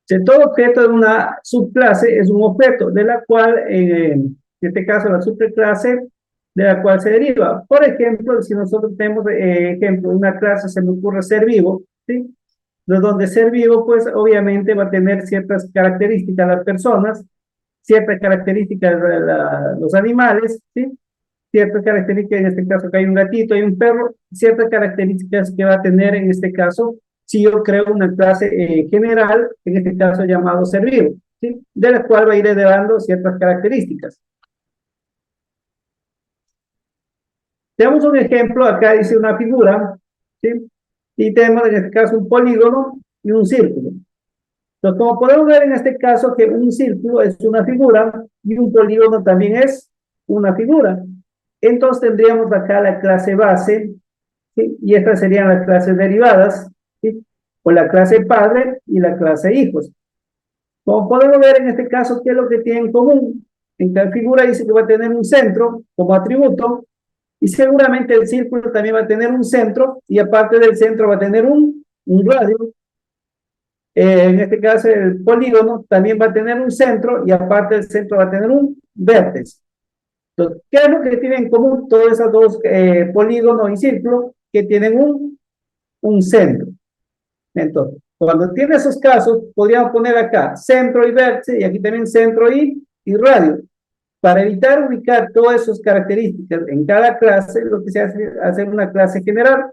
Si todo objeto de una subclase es un objeto de la cual, en este caso, la superclase de la cual se deriva. Por ejemplo, si nosotros tenemos, ejemplo, una clase, se me ocurre ser vivo, ¿sí? De donde ser vivo, pues obviamente va a tener ciertas características las personas, ciertas características de los animales, ¿sí? Ciertas características, en este caso que hay un gatito, hay un perro, ciertas características que va a tener en este caso si yo creo una clase general, en este caso llamado ser vivo, ¿sí? De la cual va a ir heredando ciertas características. Tenemos un ejemplo, acá dice una figura, ¿sí? Y tenemos en este caso un polígono y un círculo. Entonces, como podemos ver en este caso que un círculo es una figura y un polígono también es una figura. Entonces tendríamos acá la clase base, ¿sí? Y estas serían las clases derivadas, ¿sí? O la clase padre y la clase hijos. Como podemos ver en este caso, ¿qué es lo que tienen en común? En cada figura dice que va a tener un centro como atributo, y seguramente el círculo también va a tener un centro, y aparte del centro va a tener un radio. En este caso, el polígono también va a tener un centro, y aparte del centro va a tener un vértice. Entonces, ¿qué es lo que tienen en común todos esos dos polígonos y círculos? Que tienen un centro. Entonces, cuando tiene esos casos, podríamos poner acá centro y vértice, y aquí también centro y radio. Para evitar ubicar todas esas características en cada clase, lo que se hace es hacer una clase general.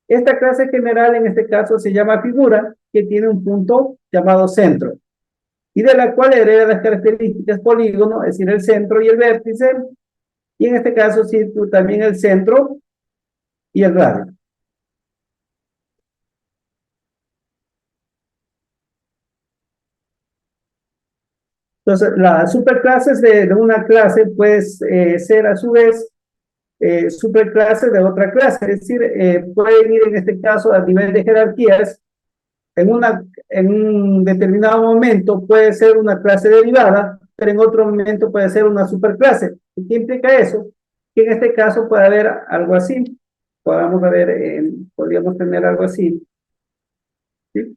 Esta clase general, en este caso, se llama figura, que tiene un punto llamado centro, y de la cual hereda las características polígono, es decir, el centro y el vértice, y en este caso, círculo, también el centro y el radio. Entonces, las superclases de una clase puede ser a su vez superclases de otra clase, es decir, pueden ir en este caso a nivel de jerarquías. En un determinado momento puede ser una clase derivada, pero en otro momento puede ser una superclase. ¿Y qué implica eso? Que en este caso puede haber algo así. Podríamos tener algo así, ¿sí?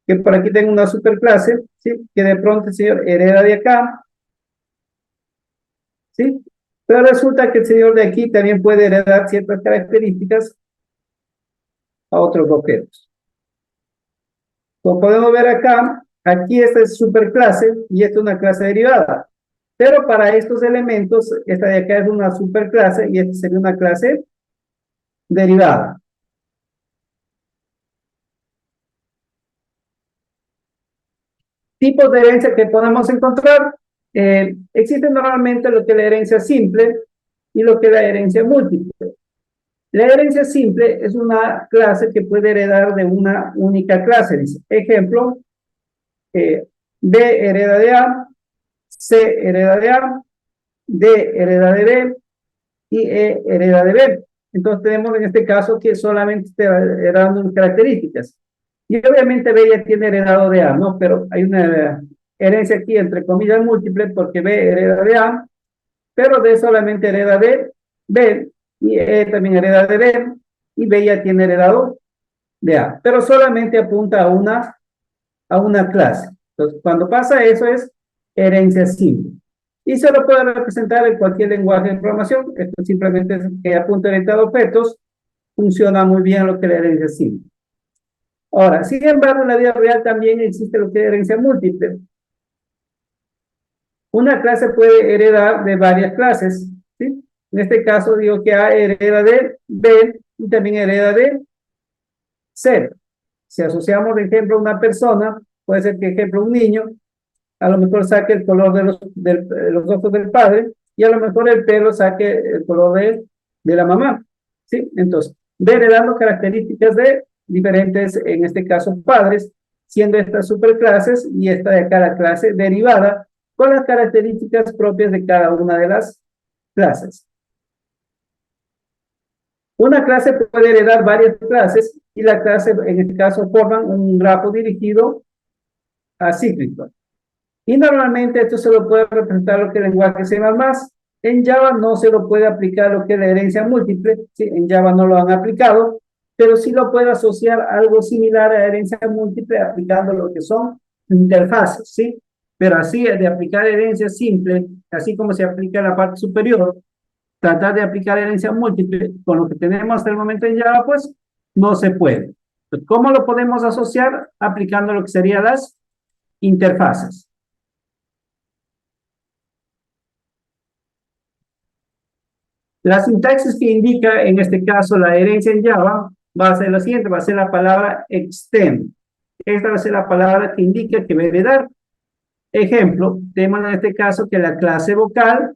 Que por aquí tengo una superclase, ¿sí? Que de pronto el señor hereda de acá, ¿sí? Pero resulta que el señor de aquí también puede heredar ciertas características a otros objetos. Como podemos ver acá, aquí esta es superclase y esta es una clase derivada. Pero para estos elementos, esta de acá es una superclase y esta sería una clase derivada. Tipos de herencia que podemos encontrar. Existe normalmente lo que es la herencia simple y lo que es la herencia múltiple. La herencia simple es una clase que puede heredar de una única clase. Dice, ejemplo, B hereda de A, C hereda de A, D hereda de B y E hereda de B. Entonces tenemos en este caso que solamente está heredando características. Y obviamente B ya tiene heredado de A, ¿no? Pero hay una herencia aquí entre comillas múltiple porque B hereda de A, pero D solamente hereda de B y E también hereda de B y B ya tiene heredado de A, pero solamente apunta a una clase. Entonces, cuando pasa eso es herencia simple. Y se lo puede representar en cualquier lenguaje de programación. Esto simplemente es que apunta orientado a objetos. Funciona muy bien lo que es la herencia simple. Ahora, sin embargo, en la vida real también existe lo que es herencia múltiple. Una clase puede heredar de varias clases, ¿sí? En este caso digo que A hereda de B y también hereda de C. Si asociamos, por ejemplo, a una persona, puede ser que, ejemplo, un niño, a lo mejor saque el color de los ojos del padre y a lo mejor el pelo saque el color de la mamá, ¿sí? Entonces, va heredando características de diferentes, en este caso, padres, siendo estas superclases y esta de acá la clase derivada con las características propias de cada una de las clases. Una clase puede heredar varias clases y la clase, en este caso, forman un grafo dirigido a cíclico. Y normalmente esto se lo puede representar lo que es el lenguaje C++. En Java no se lo puede aplicar lo que es la herencia múltiple, ¿sí? En Java no lo han aplicado, pero sí lo puede asociar a algo similar a la herencia múltiple aplicando lo que son interfaces, ¿sí? Pero así de aplicar herencia simple, así como se aplica en la parte superior, tratar de aplicar herencia múltiple con lo que tenemos hasta el momento en Java, pues no se puede. ¿Cómo lo podemos asociar? Aplicando lo que serían las interfaces. La sintaxis que indica en este caso la herencia en Java va a ser la siguiente, va a ser la palabra extend. Esta va a ser la palabra que indica que va a heredar. Ejemplo, tenemos en este caso que la clase vocal,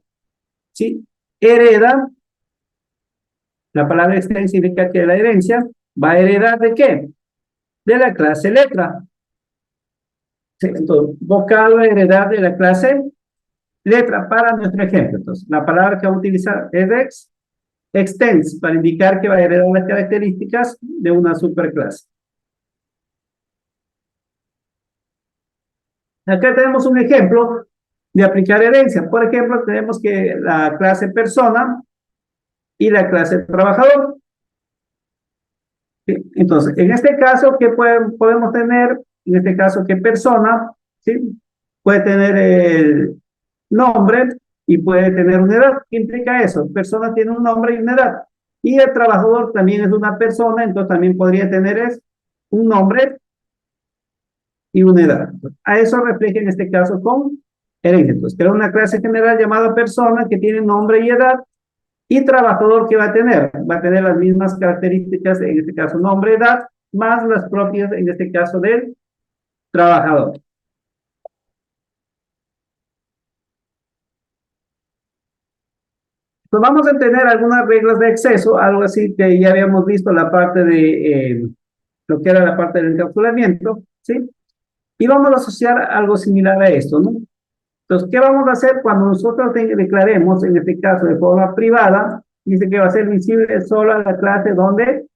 ¿sí? Hereda, la palabra extend significa que la herencia va a heredar ¿de qué? De la clase letra. ¿Sí? Entonces, vocal va a heredar de la clase letra para nuestro ejemplo. Entonces, la palabra que vamos a utilizar es extends para indicar que va a heredar las características de una superclase. Acá tenemos un ejemplo de aplicar herencia. Por ejemplo, tenemos que la clase persona y la clase trabajador. ¿Sí? Entonces, en este caso, ¿qué podemos tener? En este caso, ¿qué persona? ¿Sí? Puede tener el nombre y puede tener una edad. ¿Qué implica eso? Persona tiene un nombre y una edad. Y el trabajador también es una persona, entonces también podría tener un nombre y una edad. A eso refleja en este caso con herencia. Entonces, crea una clase general llamada persona que tiene nombre y edad y trabajador que va a tener las mismas características, en este caso nombre, edad, más las propias, en este caso del trabajador. Pues vamos a tener algunas reglas de acceso, algo así que ya habíamos visto la parte de lo que era la parte del encapsulamiento, ¿sí? Y vamos a asociar algo similar a esto, ¿no? Entonces, ¿qué vamos a hacer cuando nosotros declaremos, en este caso de forma privada? Dice que va a ser visible solo a la clase donde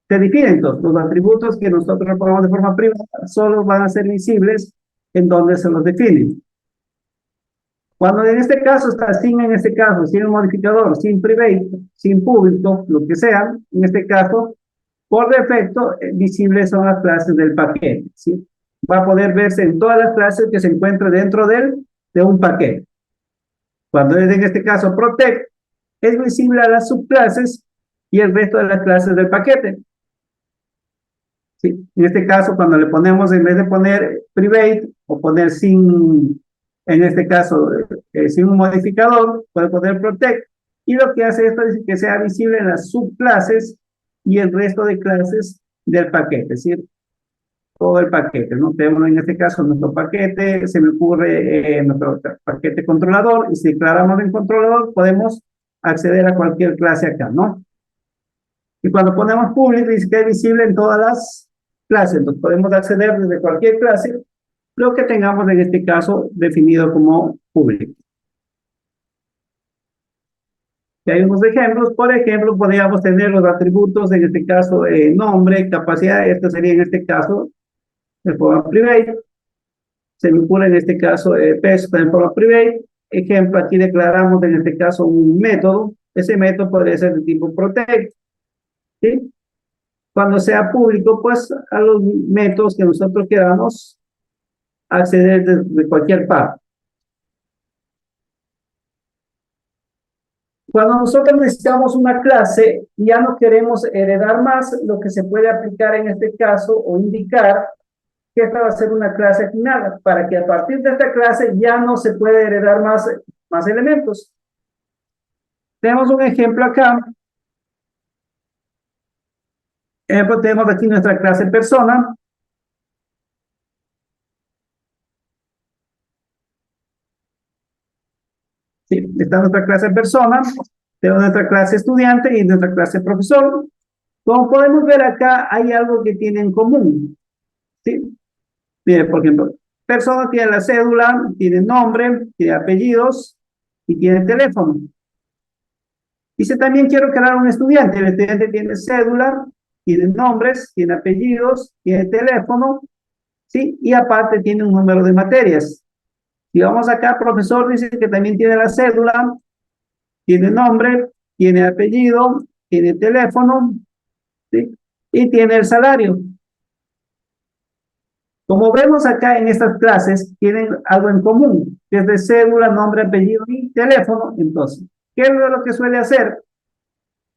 se definen. Entonces, los atributos que nosotros ponemos de forma privada solo van a ser visibles en donde se los definen. Cuando en este caso está sin, en este caso, sin un modificador, sin private, sin público, lo que sea, en este caso, por defecto, visibles son las clases del paquete, ¿sí? Va a poder verse en todas las clases que se encuentran dentro de un paquete. Cuando es en este caso protect, es visible a las subclases y el resto de las clases del paquete. ¿Sí? En este caso, cuando le ponemos, en vez de poner private o poner sin, en este caso, sin un modificador, puede poner protect. Y lo que hace esto es que sea visible en las subclases y el resto de clases del paquete, es decir, todo el paquete, ¿no? Tenemos en este caso nuestro paquete, se me ocurre nuestro paquete controlador, y si declaramos en controlador, podemos acceder a cualquier clase acá, ¿no? Y cuando ponemos público, dice que es visible en todas las clases, entonces podemos acceder desde cualquier clase, lo que tengamos en este caso definido como público. Y hay unos ejemplos, por ejemplo, podríamos tener los atributos, en este caso, nombre, capacidad, esto sería en este caso de forma private, se me ocurre en este caso peso en forma private. Ejemplo, aquí declaramos en este caso un método, ese método podría ser de tipo protect, ¿sí? Cuando sea público, pues a los métodos que nosotros queramos acceder de cualquier parte. Cuando nosotros necesitamos una clase, ya no queremos heredar más, lo que se puede aplicar en este caso o indicar que esta va a ser una clase asignada, para que a partir de esta clase ya no se puede heredar más elementos. Tenemos un ejemplo acá. Ejemplo, tenemos aquí nuestra clase persona. Sí, está nuestra clase persona, tenemos nuestra clase estudiante y nuestra clase profesor. Como podemos ver acá, hay algo que tienen en común. ¿Sí? Mire, por ejemplo, persona tiene la cédula, tiene nombre, tiene apellidos y tiene teléfono. Dice también quiero crear un estudiante. El estudiante tiene cédula, tiene nombres, tiene apellidos, tiene teléfono, ¿sí? Y aparte tiene un número de materias. Si vamos acá, profesor dice que también tiene la cédula, tiene nombre, tiene apellido, tiene teléfono, ¿sí? Y tiene el salario. Como vemos acá en estas clases, tienen algo en común, que es de cédula, nombre, apellido y teléfono. Entonces, ¿qué es lo que suele hacer?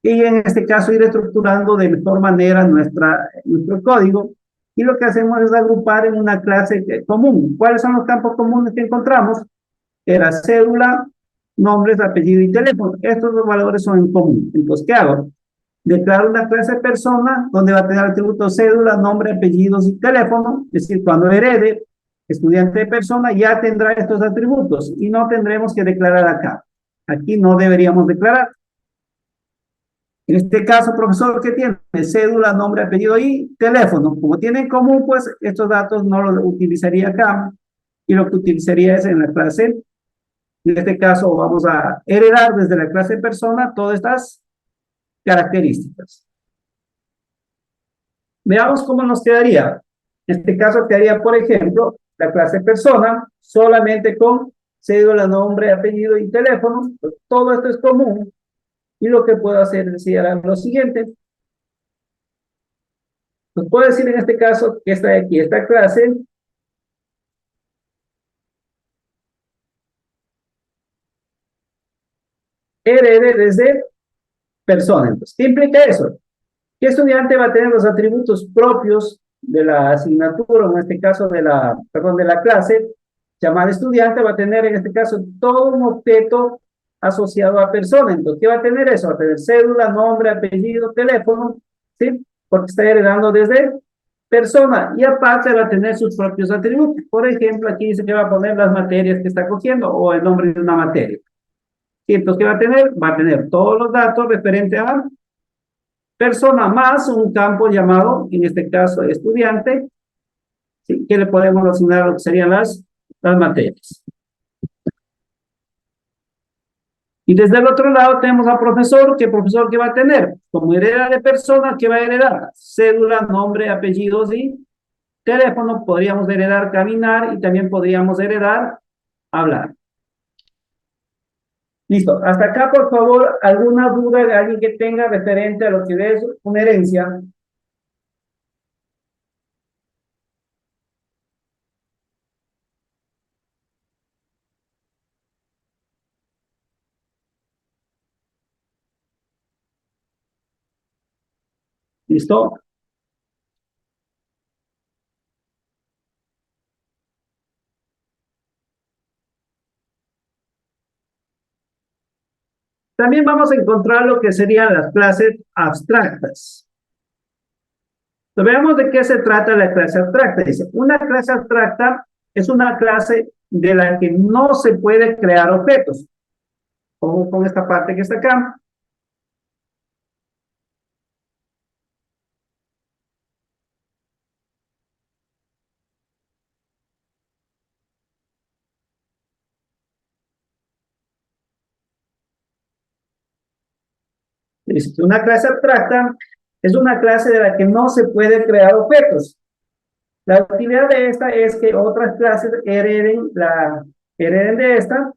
Y en este caso ir estructurando de mejor manera nuestro código. Y lo que hacemos es agrupar en una clase común. ¿Cuáles son los campos comunes que encontramos? Era cédula, nombres, apellido y teléfono. Estos dos valores son en común. Entonces, ¿qué hago? Declaro una clase persona donde va a tener atributos cédula, nombre, apellidos y teléfono. Es decir, cuando herede estudiante de persona ya tendrá estos atributos y no tendremos que declarar acá. Aquí no deberíamos declarar. En este caso, profesor, ¿qué tiene? Cédula, nombre, apellido y teléfono. Como tiene en común, pues estos datos no los utilizaría acá y lo que utilizaría es en la clase. En este caso, vamos a heredar desde la clase persona todas estas características. Veamos cómo nos quedaría. En este caso quedaría, por ejemplo, la clase persona solamente con cédula, nombre, apellido y teléfono. Pues todo esto es común. Y lo que puedo hacer es decir lo siguiente. Pues puedo decir en este caso que esta de aquí, esta clase, herede desde persona. Entonces, ¿qué implica eso? ¿Qué estudiante va a tener los atributos propios de la asignatura, o en este caso perdón, de la clase llamada estudiante? Va a tener en este caso todo un objeto asociado a persona. Entonces, ¿qué va a tener eso? Va a tener cédula, nombre, apellido, teléfono, ¿sí? Porque está heredando desde persona y aparte va a tener sus propios atributos. Por ejemplo, aquí dice que va a poner las materias que está cogiendo o el nombre de una materia. ¿Y entonces qué va a tener? Va a tener todos los datos referentes a persona más un campo llamado, en este caso, estudiante, ¿sí? Que le podemos asignar a lo que serían las materias. Y desde el otro lado tenemos al profesor, ¿qué profesor que va a tener? Como hereda de persona, ¿qué va a heredar? Cédula, nombre, apellidos y teléfono. Podríamos heredar caminar y también podríamos heredar hablar. Listo. Hasta acá, por favor, ¿alguna duda de alguien que tenga referente a lo que es una herencia? ¿Listo? También vamos a encontrar lo que serían las clases abstractas. Entonces, veamos de qué se trata la clase abstracta. Dice, una clase abstracta es una clase de la que no se puede crear objetos. Ojo con esta parte que está acá. Dice, una clase abstracta es una clase de la que no se puede crear objetos. La utilidad de esta es que otras clases hereden de esta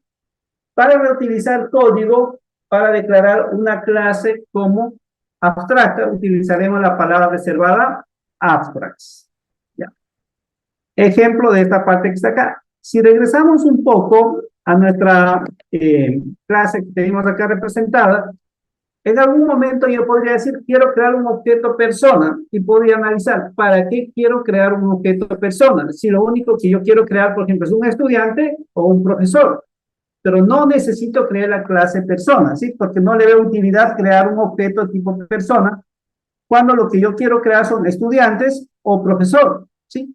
para reutilizar código para declarar una clase como abstracta. Utilizaremos la palabra reservada abstracts. Ya. Ejemplo de esta parte que está acá. Si regresamos un poco a nuestra clase que tenemos acá representada, en algún momento yo podría decir, quiero crear un objeto persona y podría analizar, ¿para qué quiero crear un objeto persona? Si lo único que yo quiero crear, por ejemplo, es un estudiante o un profesor, pero no necesito crear la clase persona, ¿sí? Porque no le veo utilidad crear un objeto tipo persona cuando lo que yo quiero crear son estudiantes o profesor, ¿sí?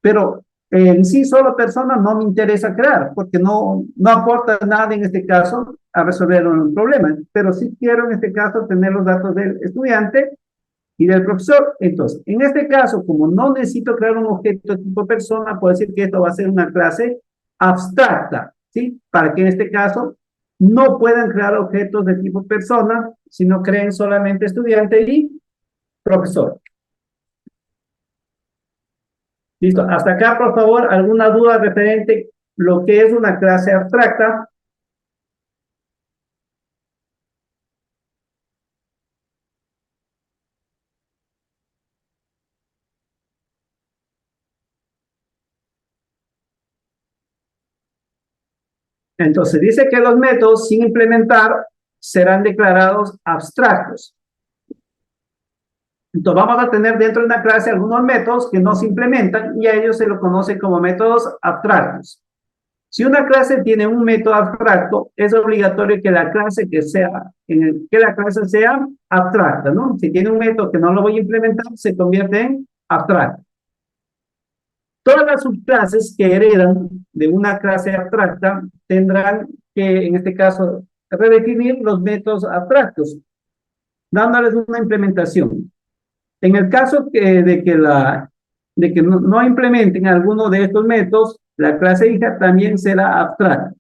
Pero en sí solo persona no me interesa crear, porque no aporta nada en este caso a resolver un problema, pero sí quiero en este caso tener los datos del estudiante y del profesor. Entonces, en este caso, como no necesito crear un objeto tipo persona, puedo decir que esto va a ser una clase abstracta, ¿sí? Para que en este caso no puedan crear objetos de tipo persona, sino creen solamente estudiante y profesor. Listo. Hasta acá, por favor, ¿alguna duda referente a lo que es una clase abstracta? Entonces dice que los métodos sin implementar serán declarados abstractos. Entonces vamos a tener dentro de una clase algunos métodos que no se implementan y a ellos se los conoce como métodos abstractos. Si una clase tiene un método abstracto, es obligatorio que la clase sea abstracta, ¿no? Si tiene un método que no lo voy a implementar, se convierte en abstracto. Todas las subclases que heredan de una clase abstracta tendrán que, en este caso, redefinir los métodos abstractos, dándoles una implementación. En el caso de que no implementen alguno de estos métodos, la clase hija también será abstracta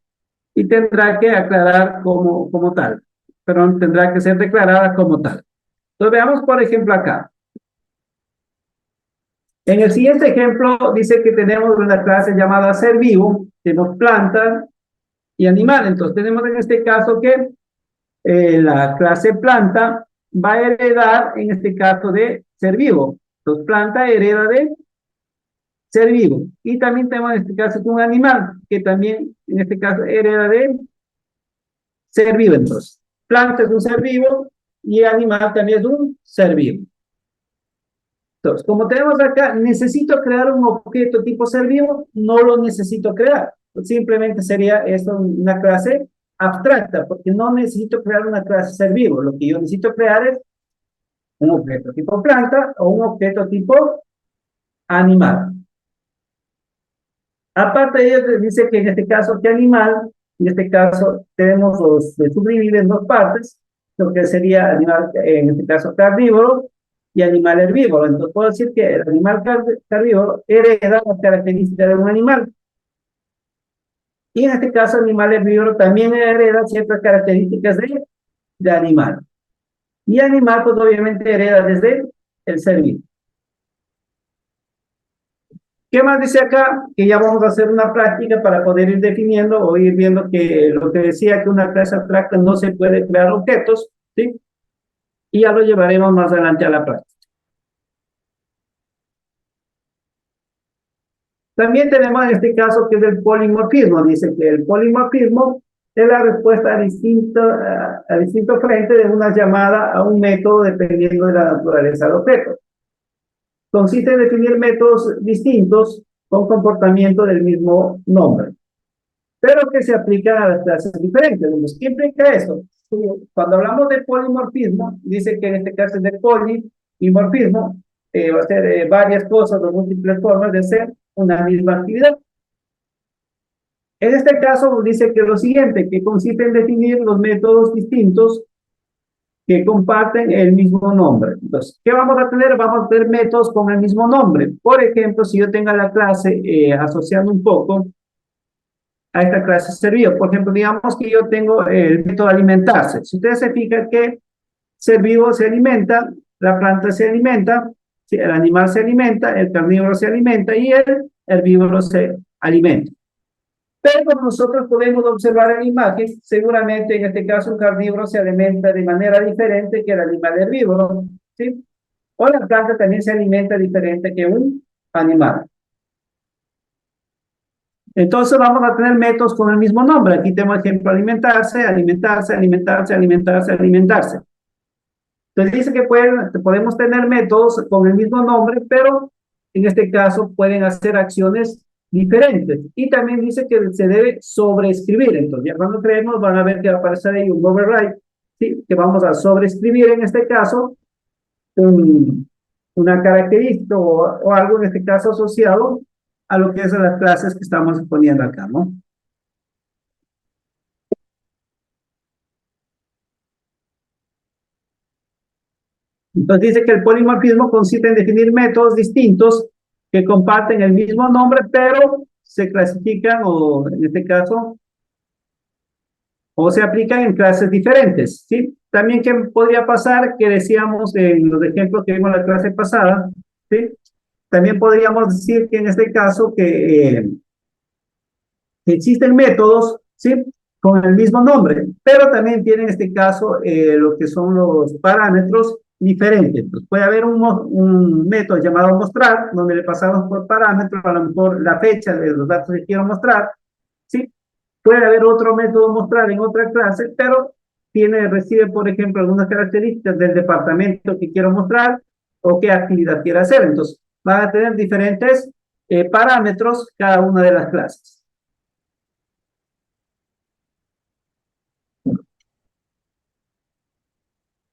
y tendrá que aclarar como tal, pero tendrá que ser declarada como tal. Entonces veamos, por ejemplo, acá. En el siguiente ejemplo dice que tenemos una clase llamada ser vivo, tenemos planta y animal. Entonces tenemos en este caso que la clase planta va a heredar en este caso de ser vivo. Entonces planta hereda de ser vivo. Y también tenemos en este caso un animal que también en este caso hereda de ser vivo. Entonces planta es un ser vivo y animal también es un ser vivo. Entonces, como tenemos acá, ¿necesito crear un objeto tipo ser vivo? No lo necesito crear. Simplemente sería esto una clase abstracta, porque no necesito crear una clase ser vivo. Lo que yo necesito crear es un objeto tipo planta o un objeto tipo animal. Aparte de ello, dice que en este caso, ¿qué animal? En este caso, tenemos subdividido en dos partes, lo que sería animal, en este caso, carnívoro y animal herbívoro. Entonces, puedo decir que el animal carnívoro hereda las características de un animal. Y en este caso, animal herbívoro también hereda ciertas características de animal. Y animal, pues obviamente hereda desde el ser vivo. ¿Qué más dice acá? Que ya vamos a hacer una práctica para poder ir definiendo o ir viendo que lo que decía que una clase abstracta no se puede crear objetos, ¿sí? Y ya lo llevaremos más adelante a la práctica. También tenemos en este caso que es el polimorfismo. Dice que el polimorfismo es la respuesta a distinto frente de una llamada a un método dependiendo de la naturaleza del objeto. Consiste en definir métodos distintos con comportamiento del mismo nombre, pero que se aplican a las clases diferentes. Entonces, ¿qué implica eso? Cuando hablamos de polimorfismo, dice que en este caso es de polimorfismo, va a ser varias cosas o múltiples formas de hacer una misma actividad. En este caso dice que lo siguiente, que consiste en definir los métodos distintos que comparten el mismo nombre. Entonces, ¿qué vamos a tener? Vamos a tener métodos con el mismo nombre. Por ejemplo, si yo tengo la clase asociando un poco a esta clase servido. Por ejemplo, digamos que yo tengo el método alimentarse. Si ustedes se fijan que ser vivo se alimenta, la planta se alimenta, el animal se alimenta, el carnívoro se alimenta y el herbívoro se alimenta. Pero nosotros podemos observar en la imagen, seguramente en este caso un carnívoro se alimenta de manera diferente que el animal herbívoro, ¿sí? O la planta también se alimenta diferente que un animal. Entonces vamos a tener métodos con el mismo nombre. Aquí tenemos ejemplo alimentarse, alimentarse, alimentarse, alimentarse, alimentarse. Entonces dice que podemos tener métodos con el mismo nombre, pero en este caso pueden hacer acciones diferentes. Y también dice que se debe sobreescribir. Entonces ya cuando creemos van a ver que va a aparecer ahí un override, ¿sí? Que vamos a sobreescribir en este caso una característica o algo en este caso asociado a lo que es las clases que estamos poniendo acá, ¿no? Entonces dice que el polimorfismo consiste en definir métodos distintos que comparten el mismo nombre, pero se clasifican o en este caso o se aplican en clases diferentes, ¿sí? También que podría pasar que decíamos en los ejemplos que vimos en la clase pasada, ¿sí? También podríamos decir que en este caso que existen métodos, ¿sí? Con el mismo nombre, pero también tienen en este caso lo que son los parámetros diferentes. Pues puede haber un método llamado mostrar, donde le pasamos por parámetros a lo mejor la fecha de los datos que quiero mostrar, ¿sí? Puede haber otro método mostrar en otra clase, pero recibe, por ejemplo, algunas características del departamento que quiero mostrar o qué actividad quiero hacer. Entonces, van a tener diferentes parámetros cada una de las clases.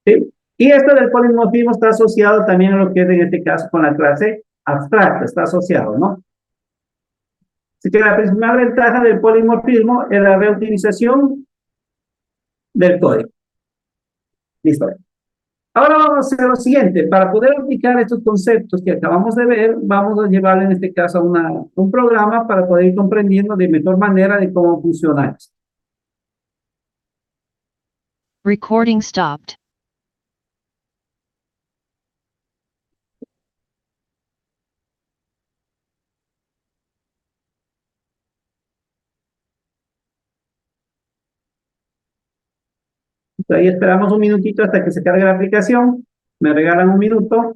¿Sí? Y esto del polimorfismo está asociado también a lo que es en este caso con la clase abstracta, está asociado, ¿no? Así que la principal ventaja del polimorfismo es la reutilización del código. Listo. Ahora vamos a hacer lo siguiente. Para poder aplicar estos conceptos que acabamos de ver, vamos a llevar en este caso a un programa para poder ir comprendiendo de mejor manera de cómo funciona esto. Recording stopped. Ahí esperamos un minutito hasta que se cargue la aplicación. Me regalan un minuto.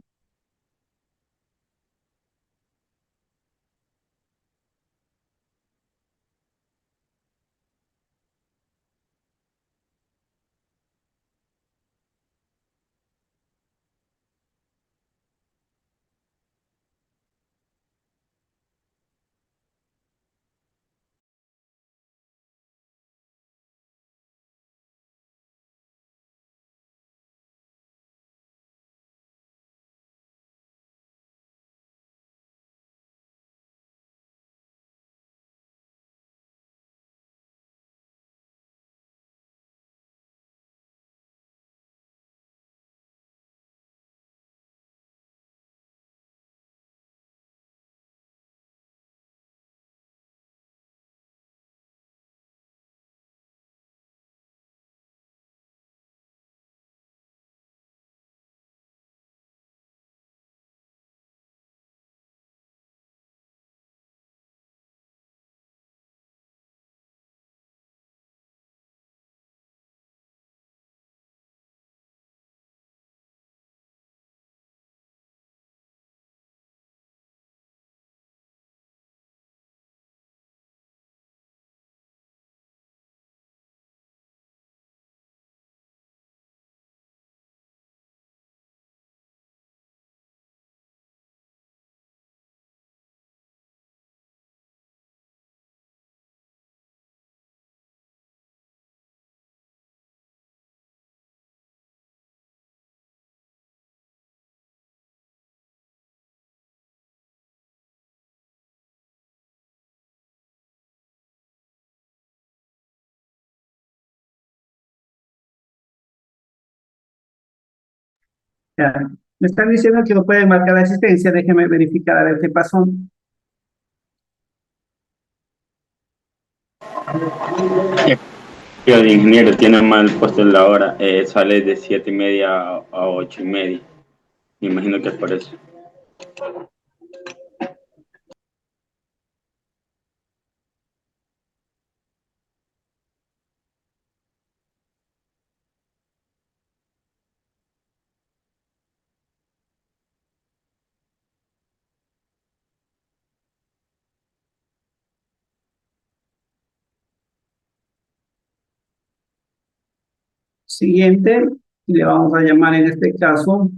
Ya. Me están diciendo que no pueden marcar la asistencia. Déjeme verificar a ver qué pasó. El ingeniero tiene mal puesto la hora, sale de 7:30 a 8:30. Me imagino que es por eso. Siguiente, le vamos a llamar en este caso.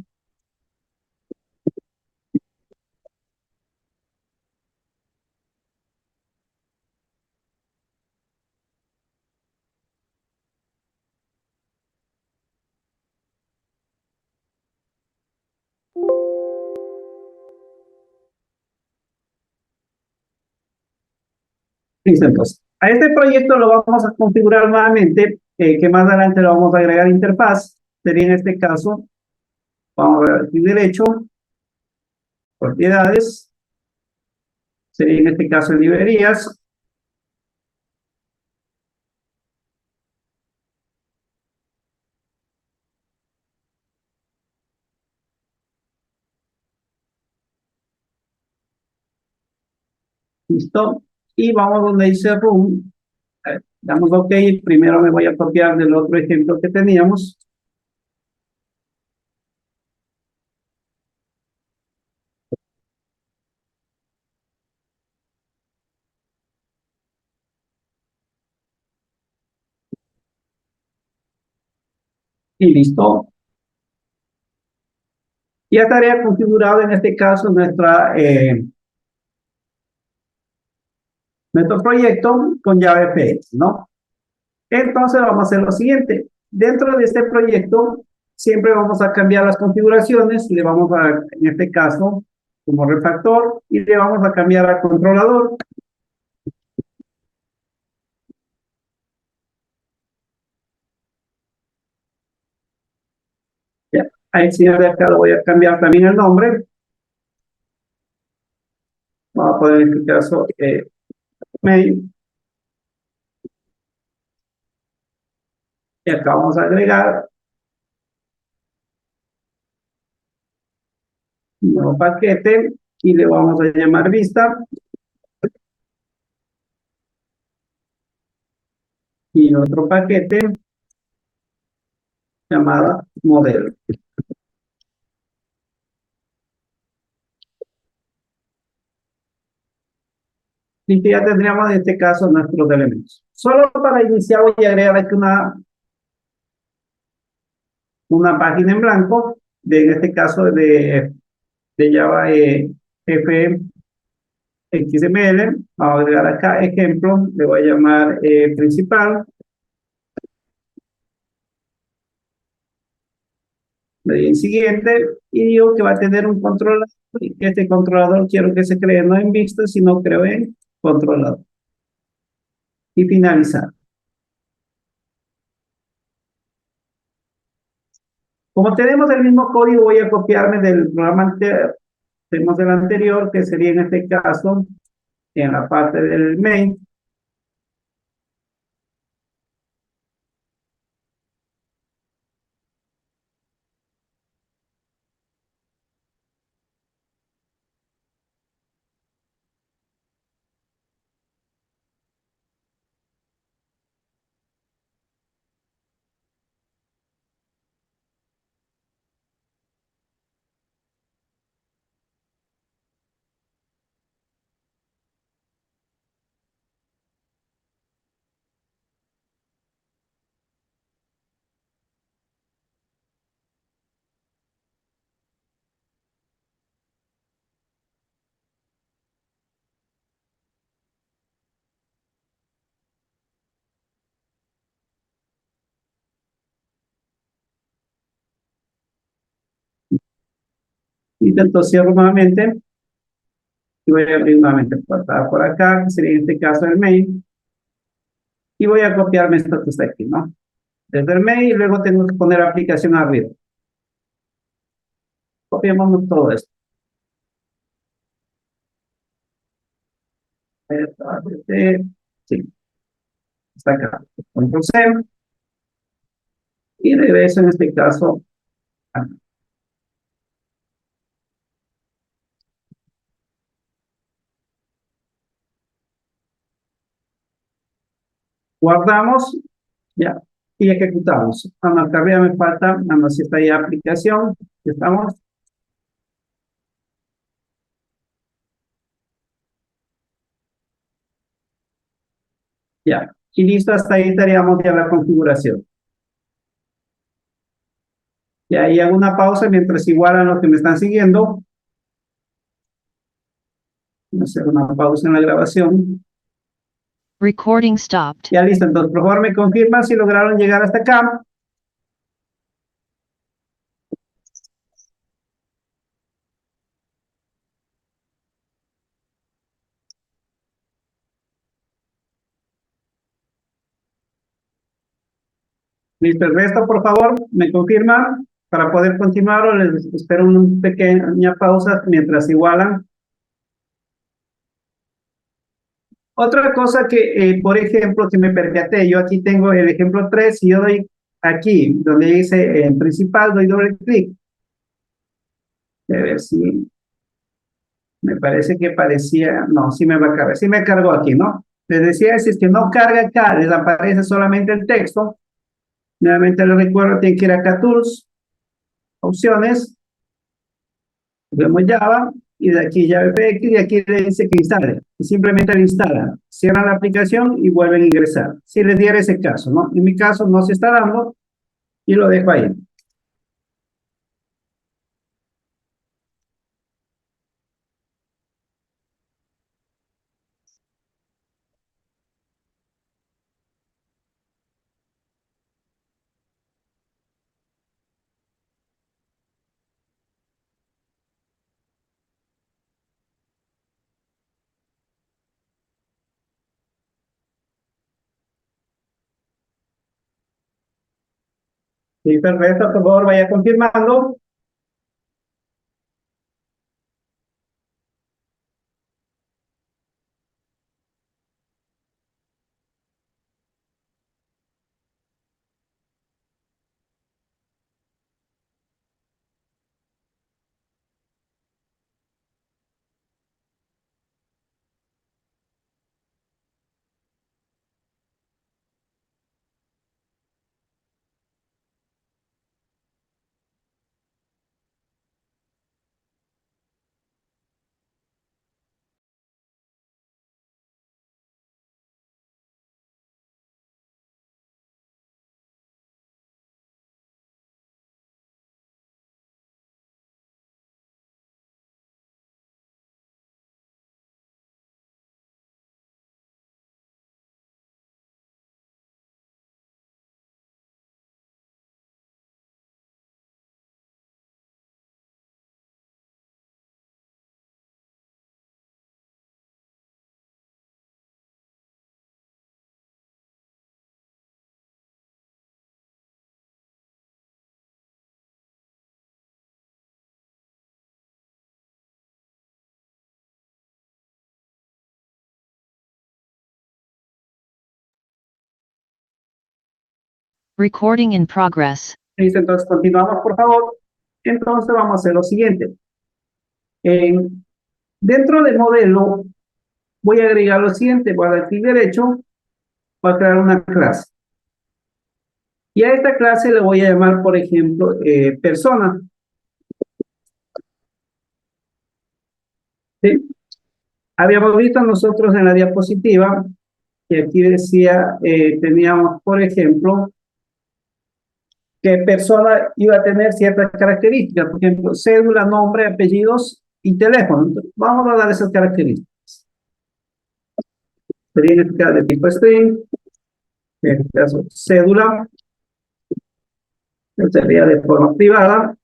Listo, entonces. A este proyecto lo vamos a configurar nuevamente, que más adelante lo vamos a agregar interfaz. Sería en este caso, vamos a ver aquí derecho, propiedades. Sería en este caso librerías. Listo. Y vamos donde dice room. Damos OK. Primero me voy a copiar del otro ejemplo que teníamos. Y listo. Ya estaría configurado en este caso nuestro proyecto con JavaFX, ¿no? Entonces vamos a hacer lo siguiente. Dentro de este proyecto siempre vamos a cambiar las configuraciones y le vamos a, en este caso, como refactor, y le vamos a cambiar al controlador. Ya, al señor de acá lo voy a cambiar también el nombre. Vamos a poner en este caso main. Y acá vamos a agregar un nuevo paquete y le vamos a llamar vista. Y otro paquete llamado modelo. Y ya tendríamos en este caso nuestros elementos. Solo para iniciar voy a agregar aquí una página en blanco, en este caso de Java XML. Vamos a agregar acá ejemplo, le voy a llamar principal. Le doy en siguiente y digo que va a tener un controlador. Y este controlador quiero que se cree no en vista, sino creo en controlador. Y finalizar. Como tenemos el mismo código, voy a copiarme del programa anterior, tenemos el anterior, que sería en este caso, en la parte del main. Intento cierro nuevamente y voy a abrir nuevamente por acá, que sería en este caso el main. Y voy a copiarme esto que está aquí, ¿no? Desde el main y luego tengo que poner aplicación arriba. Copiamos todo esto. Sí, está acá. Control C. Y regreso en este caso acá. Guardamos, ya, y ejecutamos. Todavía me falta, nada más está ahí aplicación, ya estamos. Ya, y listo, hasta ahí estaríamos ya la configuración. Y ahí hago una pausa mientras igualan los que me están siguiendo. Voy a hacer una pausa en la grabación. Recording stopped. Ya listo, entonces por favor me confirman si lograron llegar hasta acá. Listo, el resto por favor me confirman para poder continuar o les espero una pequeña pausa mientras igualan. Otra cosa que, por ejemplo, que me percaté, yo aquí tengo el ejemplo 3 y yo doy aquí, donde dice en principal, doy doble clic. A ver si me parece que parecía, no, sí me va a cargar, sí me cargó aquí, ¿no? Les decía, si es que no carga acá, les aparece solamente el texto. Nuevamente les recuerdo, tienen que ir acá a Tools, Opciones, vemos Java, y de aquí JavaFX, y aquí le dice que instale. Y simplemente le instala, cierran la aplicación y vuelven a ingresar. Si les diera ese caso, ¿no? En mi caso no se está dando, y lo dejo ahí. Sí, perfecto, por favor, vaya confirmando. Recording in progress. Listo, entonces continuamos, por favor. Entonces vamos a hacer lo siguiente. Dentro del modelo voy a agregar lo siguiente. Voy a dar clic derecho, voy a crear una clase. Y a esta clase le voy a llamar, por ejemplo, persona. ¿Sí? Habíamos visto nosotros en la diapositiva que aquí decía, teníamos, por ejemplo, que persona iba a tener ciertas características, por ejemplo, cédula, nombre, apellidos y teléfono. Entonces, vamos a dar esas características. Sería en este caso de tipo string, en este caso cédula, sería de forma privada,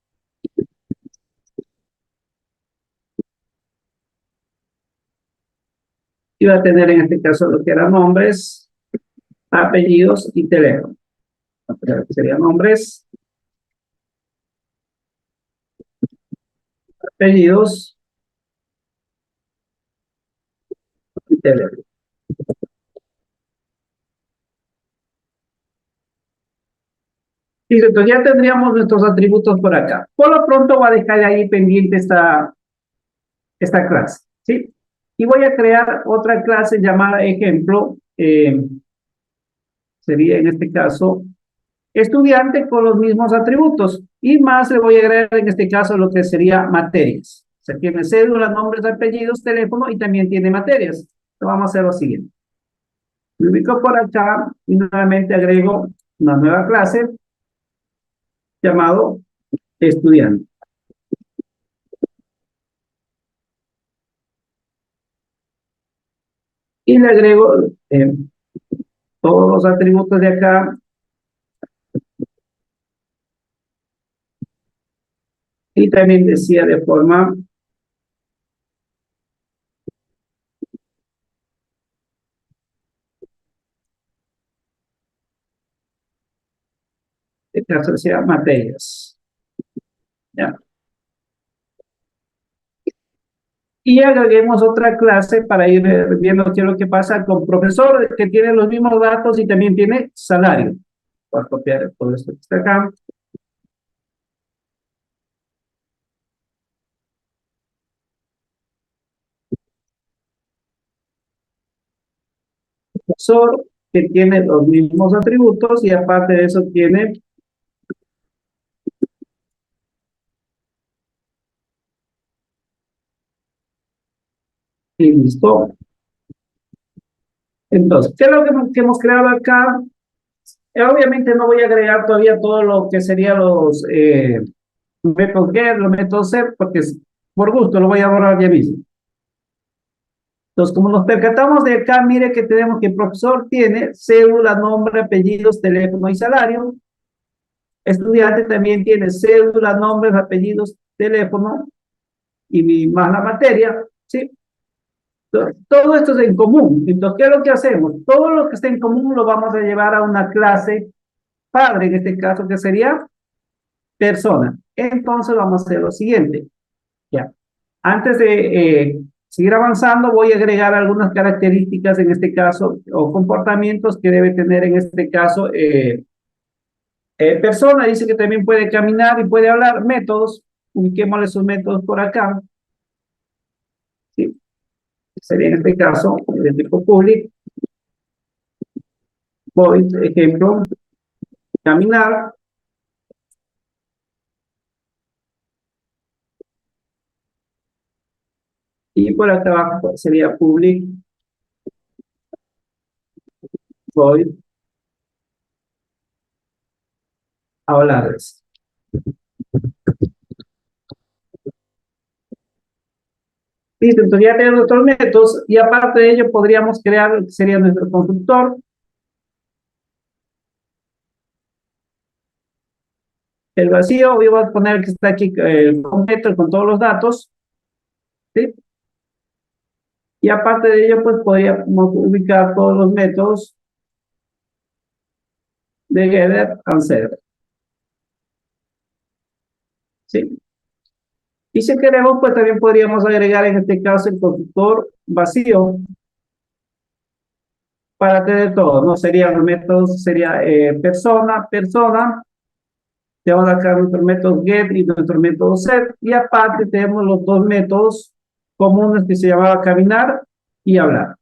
y va a tener en este caso lo que eran nombres, apellidos y teléfono. Serían nombres, apellidos y teléfono. Y entonces ya tendríamos nuestros atributos por acá. Por lo pronto voy a dejar ahí pendiente esta clase, ¿sí? Y voy a crear otra clase llamada ejemplo, sería en este caso estudiante con los mismos atributos y más le voy a agregar en este caso lo que sería materias. O sea, tiene cédula, nombres, apellidos, teléfono y también tiene materias. Entonces vamos a hacer lo siguiente. Me ubico por acá y nuevamente agrego una nueva clase llamado estudiante. Y le agrego todos los atributos de acá y también decía de forma de caso sea materias. ¿Ya? Y agreguemos otra clase para ir viendo qué es lo que pasa con profesor que tiene los mismos datos y también tiene salario. Voy a copiar todo esto que está acá. Profesor que tiene los mismos atributos y aparte de eso tiene y listo. Entonces, ¿qué es lo que hemos creado acá? Obviamente no voy a agregar todavía todo lo que serían los métodos get, los métodos set, porque por gusto lo voy a borrar ya mismo. Entonces, como nos percatamos de acá, mire que tenemos que el profesor tiene cédula, nombre, apellidos, teléfono y salario. Estudiante también tiene cédula, nombres, apellidos, teléfono y más la materia, ¿sí? Entonces, todo esto es en común. Entonces, ¿qué es lo que hacemos? Todo lo que está en común lo vamos a llevar a una clase padre, en este caso, que sería persona. Entonces, vamos a hacer lo siguiente. Ya. Antes de seguir avanzando, voy a agregar algunas características en este caso, o comportamientos que debe tener en este caso persona. Dice que también puede caminar y puede hablar. Métodos, ubiquémosle sus métodos por acá. ¿Sí? Sería en este caso de tipo public. Void, ejemplo, caminar. Y por acá abajo sería public, void, hablar. Listo, entonces ya tenemos nuestros métodos y aparte de ello podríamos crear lo que sería nuestro constructor. El vacío, voy a poner que está aquí con método con todos los datos, ¿sí? Y aparte de ello, pues podríamos ubicar todos los métodos de getter and setter, ¿sí? Y si queremos, pues también podríamos agregar en este caso el constructor vacío para tener todo, ¿no? Serían los métodos, sería persona, tenemos acá nuestro método get y nuestro método set, y aparte tenemos los dos métodos comunes que se llamaba caminar y hablar.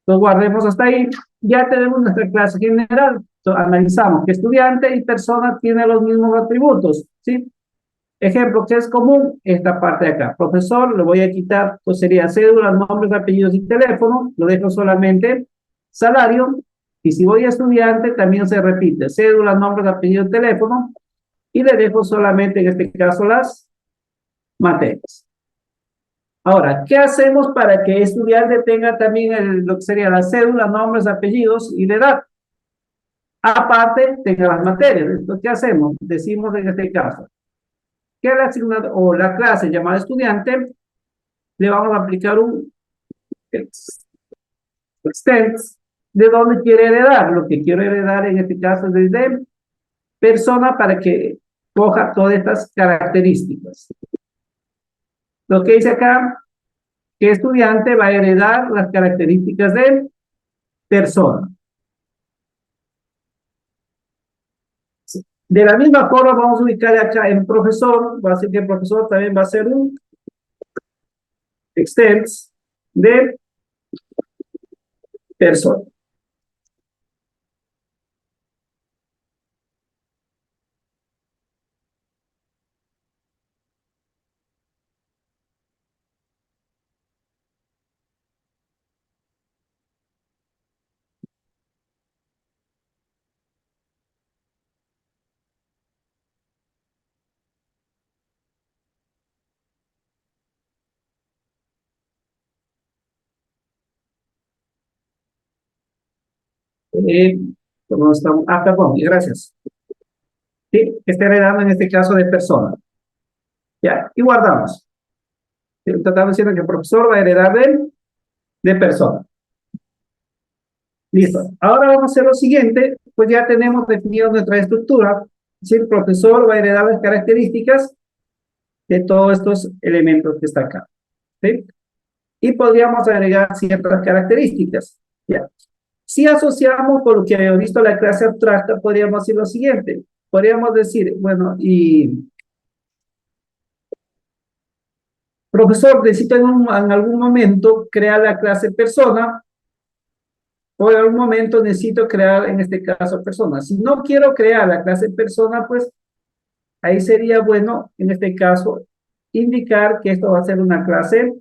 Entonces guardemos hasta ahí, ya tenemos nuestra clase general. Entonces, analizamos que estudiante y persona tienen los mismos atributos, ¿sí? Ejemplo, ¿qué es común? Esta parte de acá. Profesor, le voy a quitar, pues sería cédula, nombres, apellidos y teléfono, lo dejo solamente salario, y si voy a estudiante, también se repite, cédula, nombres, apellidos, teléfono, y le dejo solamente en este caso las materias. Ahora, ¿qué hacemos para que el estudiante tenga también lo que sería la cédula, nombres, apellidos y la edad? Aparte, tenga las materias. Entonces, ¿qué hacemos? Decimos en este caso que la asignatura o la clase llamada estudiante le vamos a aplicar un extends de dónde quiere heredar. Lo que quiero heredar en este caso es desde persona para que coja todas estas características. Lo que dice acá, que estudiante va a heredar las características de persona. De la misma forma vamos a ubicar acá en profesor, va a ser que el profesor también va a ser un extends de persona. ¿Cómo estamos? Ah, perdón, gracias. Sí, que esté heredando en este caso de persona. Ya, y guardamos. Estamos diciendo que el profesor va a heredar de persona. Listo. Ahora vamos a hacer lo siguiente, pues ya tenemos definido nuestra estructura. Si el profesor va a heredar las características de todos estos elementos que está acá. ¿Sí? Y podríamos agregar ciertas características. ¿Ya? Si asociamos con lo que habíamos visto en la clase abstracta, podríamos decir lo siguiente. Podríamos decir, bueno, y profesor, necesito en algún momento crear la clase persona, o en algún momento necesito crear, en este caso, persona. Si no quiero crear la clase persona, pues ahí sería bueno, en este caso, indicar que esto va a ser una clase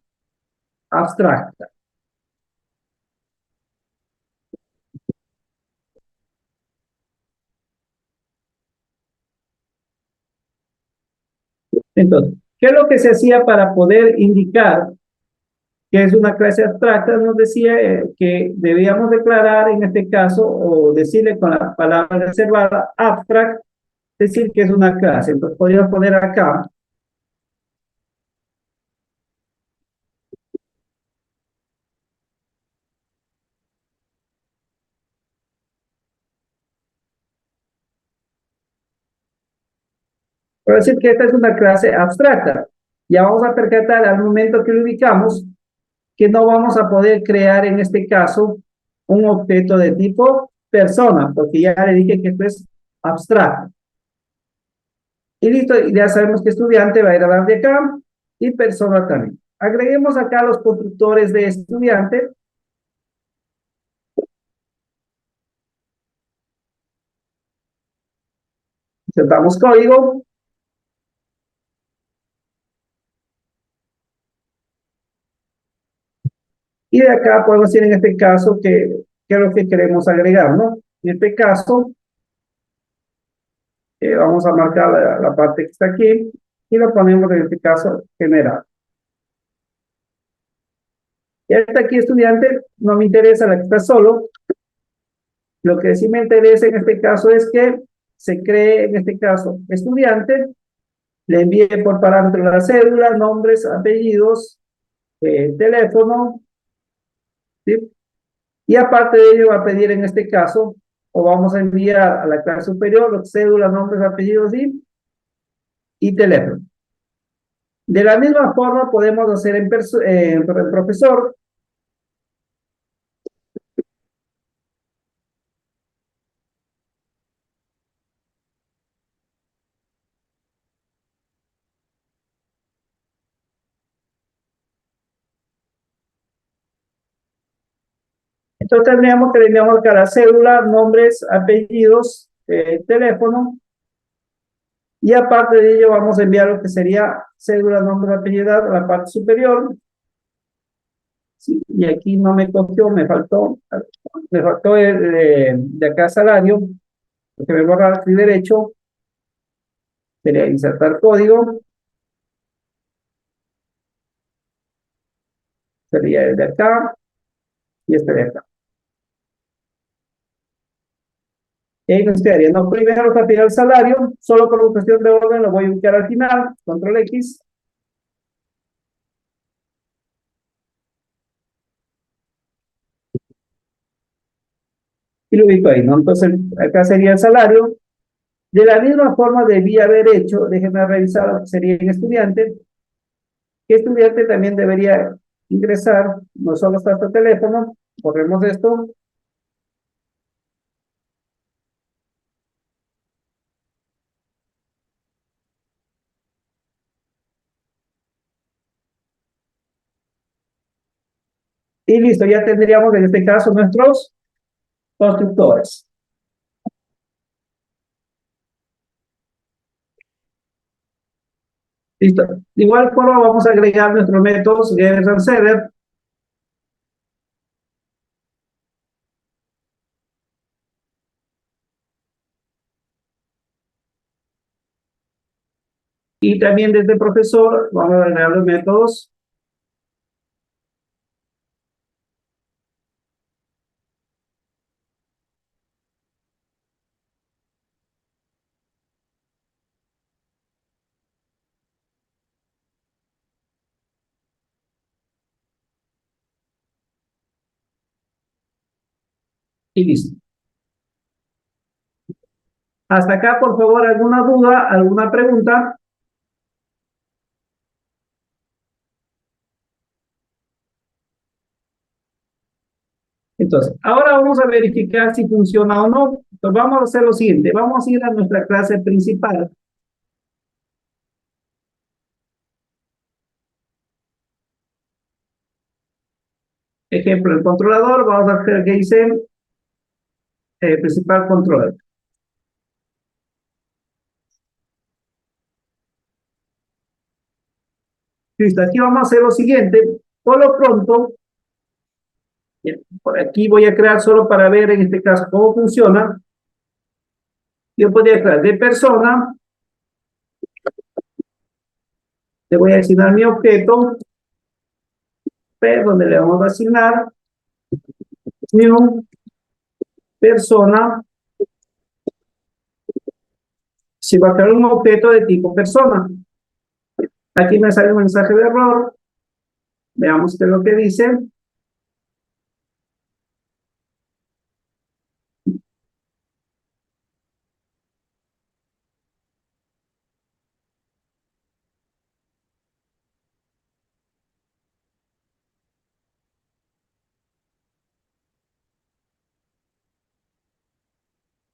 abstracta. Entonces, ¿qué es lo que se hacía para poder indicar que es una clase abstracta? Nos decía que debíamos declarar en este caso o decirle con la palabra reservada abstract, decir que es una clase. Entonces podríamos poner acá, por decir que esta es una clase abstracta. Ya vamos a percatar al momento que lo ubicamos que no vamos a poder crear en este caso un objeto de tipo persona, porque ya le dije que esto es abstracto. Y listo, ya sabemos que estudiante va a ir a dar de acá y persona también. Agreguemos acá los constructores de estudiante. Insertamos código. Y de acá podemos decir en este caso que es lo que queremos agregar, ¿no? En este caso, vamos a marcar la parte que está aquí y lo ponemos en este caso general. Y hasta aquí estudiante, no me interesa la que está solo. Lo que sí me interesa en este caso es que se cree en este caso estudiante, le envíe por parámetro la cédula, nombres, apellidos, teléfono, ¿sí? Y aparte de ello va a pedir en este caso, o vamos a enviar a la clase superior los cédulas, nombres, apellidos y teléfono. De la misma forma podemos hacer en profesor. Entonces tendríamos que marcar la cédula, nombres, apellidos, teléfono. Y aparte de ello vamos a enviar lo que sería cédula, nombre, apellido a la parte superior. Sí, y aquí no me cogió, me faltó de acá salario, porque me borra clic derecho, sería insertar código, sería el de acá y este de acá. Y nos quedaría, no, primero retirar el salario, solo por cuestión de orden lo voy a ubicar al final, control X. Y lo ubico ahí, ¿no? Entonces acá sería el salario. De la misma forma debía haber hecho, déjenme revisar lo que sería en estudiante, que estudiante también debería ingresar, no solo está tu teléfono, corremos esto, y listo, ya tendríamos en este caso nuestros constructores. Listo. De igual forma vamos a agregar nuestros métodos getter and setter. Y también desde el profesor vamos a agregar los métodos y listo. Hasta acá, por favor, alguna duda, alguna pregunta. Entonces, ahora vamos a verificar si funciona o no. Entonces, vamos a hacer lo siguiente. Vamos a ir a nuestra clase principal. Ejemplo, el controlador, vamos a hacer que dice principal controller. Listo, aquí vamos a hacer lo siguiente. Por lo pronto, por aquí voy a crear solo para ver en este caso cómo funciona. Yo podría crear de persona, Le voy a asignar mi objeto, P, donde le vamos a asignar new persona. Si va a crear un objeto de tipo persona. Aquí me sale un mensaje de error. Veamos qué es lo que dice.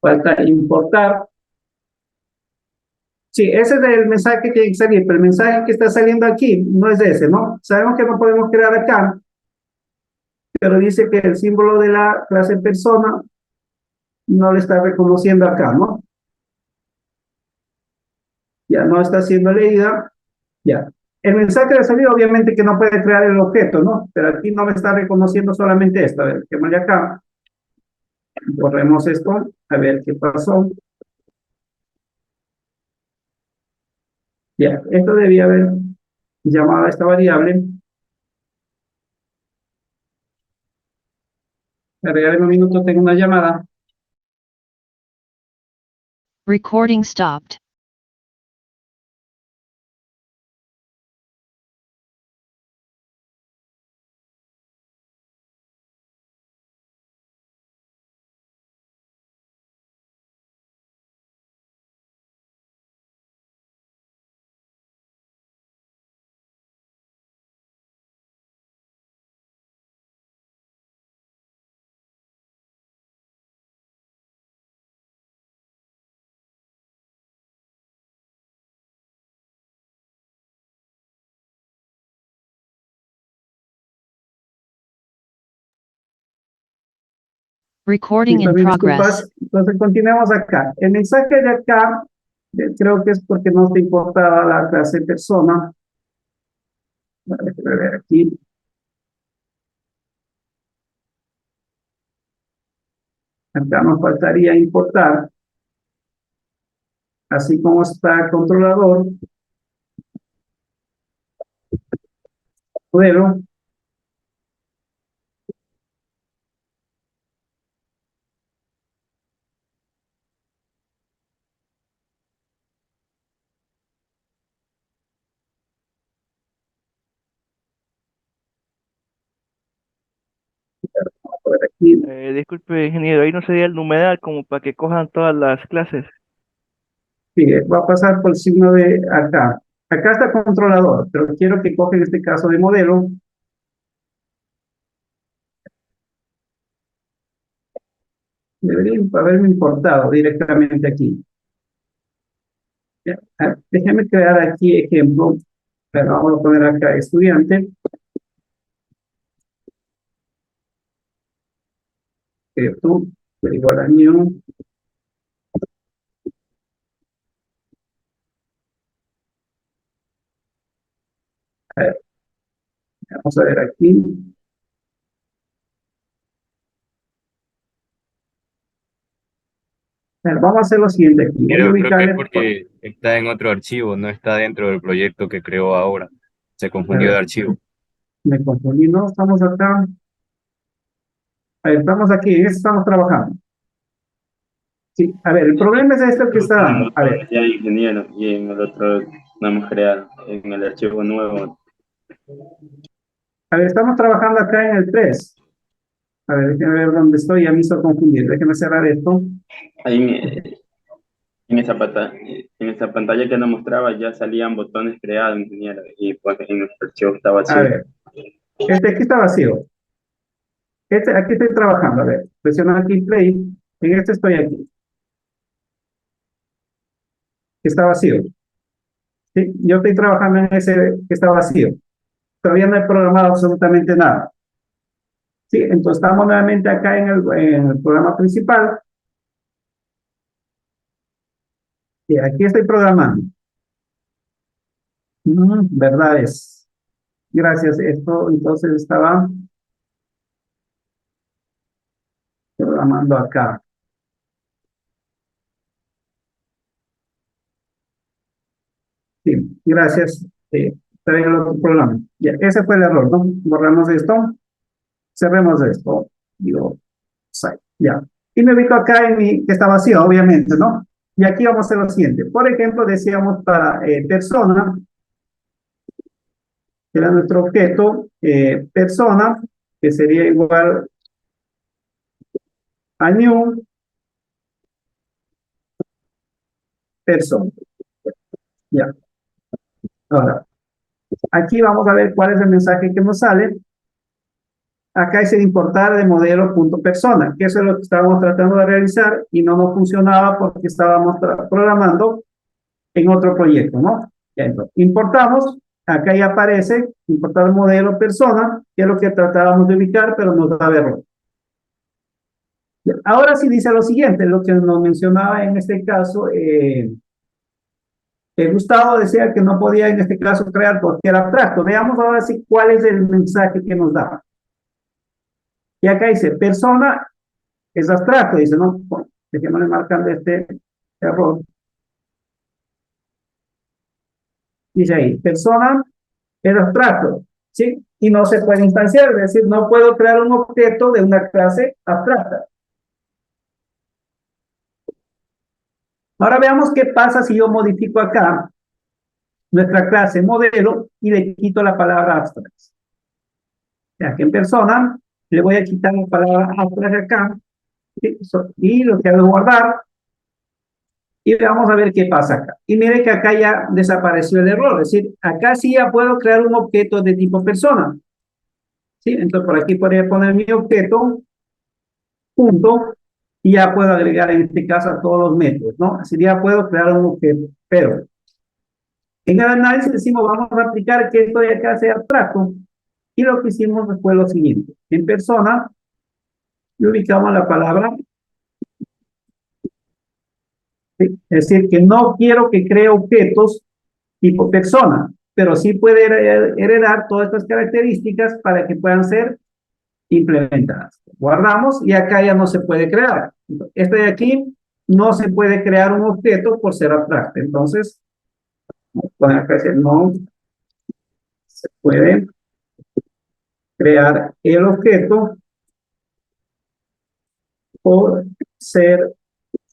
Falta importar. Sí, ese es el mensaje que tiene que salir, pero el mensaje que está saliendo aquí no es ese, ¿no? Sabemos que no podemos crear acá, pero dice que el símbolo de la clase persona no le está reconociendo acá, ¿no? Ya no está siendo leída, ya. El mensaje de salida obviamente que no puede crear el objeto, ¿no? Pero aquí no me está reconociendo solamente esto. A ver, quémosle acá. Borremos esto, a ver qué pasó. Ya, esto debía haber llamado a esta variable. Regálame un minuto, tengo una llamada. Recording stopped. Recording in Entonces, progress. disculpas, entonces continuemos acá. El mensaje de acá, creo que es porque no te importaba la clase persona. Déjame ver aquí. Acá nos faltaría importar, así como está controlador, modelo. A ver aquí. Disculpe, ingeniero, ahí no sería el numeral como para que cojan todas las clases. Sí, va a pasar por el signo de acá. Acá está controlador, pero quiero que cogen este caso de modelo. Debería haberme importado directamente aquí. Ya, déjeme crear aquí ejemplo. Pero vamos a poner acá estudiante. Tú, igual a new. A ver, vamos a ver aquí. A ver, vamos a hacer lo siguiente aquí. Voy a Creo que es ubicar. porque está en otro archivo, no está dentro del proyecto que creó ahora. Se A confundió de ver, archivo. me confundí, no, estamos acá. A ver, estamos aquí, en esto estamos trabajando. Sí, a ver, el problema es esto que está dando. A ver, Ya ingeniero, y en el otro no hemos creado, en el archivo nuevo. estamos trabajando acá en el 3. A ver, déjenme ver dónde estoy, ya me hizo confundir. Déjenme cerrar esto. Ahí en esa pantalla que nos mostraba ya salían botones creados, ingeniero, y pues en nuestro archivo está A vacío. ver, aquí está vacío. Aquí estoy trabajando. A ver, presiono aquí play. En este estoy aquí. Que está vacío. Sí, yo estoy trabajando en ese que está vacío. Todavía no he programado absolutamente nada. Sí, entonces estamos nuevamente acá en el programa principal. Y aquí estoy programando. Verdades. Gracias. Esto entonces estaba programando acá. Sí, gracias. Se ve el otro programa. Ya, ese fue el error, ¿no? Borramos esto, cerremos esto, digo, site, ya. Y me ubico acá en mi, que está vacío, obviamente, ¿no? Y aquí vamos a hacer lo siguiente. Por ejemplo, decíamos para persona, que era nuestro objeto, persona, que sería igual a new persona. Ya. Ahora, aquí vamos a ver cuál es el mensaje que nos sale. Acá es el importar de modelo.persona, que eso es lo que estábamos tratando de realizar y no nos funcionaba porque estábamos programando en otro proyecto, ¿no? Ya, entonces, importamos, acá ya aparece importar modelo persona, que es lo que tratábamos de ubicar, pero nos da error. Ahora sí dice lo siguiente, lo que nos mencionaba en este caso, Gustavo decía que no podía en este caso crear porque era abstracto. Veamos ahora sí cuál es el mensaje que nos da. Y acá dice, persona es abstracto, dice, no, bueno, dejémosle marcando este error. Dice ahí, persona es abstracto, ¿sí? Y no se puede instanciar, es decir, no puedo crear un objeto de una clase abstracta. Ahora veamos qué pasa si yo modifico acá nuestra clase modelo y le quito la palabra abstract. Ya que en persona le voy a quitar la palabra abstract acá, ¿sí? Y lo que hago es guardar y vamos a ver qué pasa acá. Y mire que acá ya desapareció el error, es decir, acá sí ya puedo crear un objeto de tipo persona. ¿Sí? Entonces por aquí podría poner mi objeto, punto, y ya puedo agregar en este caso a todos los métodos, ¿no? Así ya puedo crear un objeto, pero en el análisis decimos, vamos a aplicar que esto de acá sea abstracto, y lo que hicimos fue lo siguiente, en persona, y ubicamos la palabra, ¿sí? Es decir, que no quiero que cree objetos tipo persona, pero sí puede heredar todas estas características para que puedan ser implementadas. Guardamos y acá ya no se puede crear. Este de aquí no se puede crear un objeto por ser abstracto. Entonces, poner acá dice, no se puede crear el objeto por ser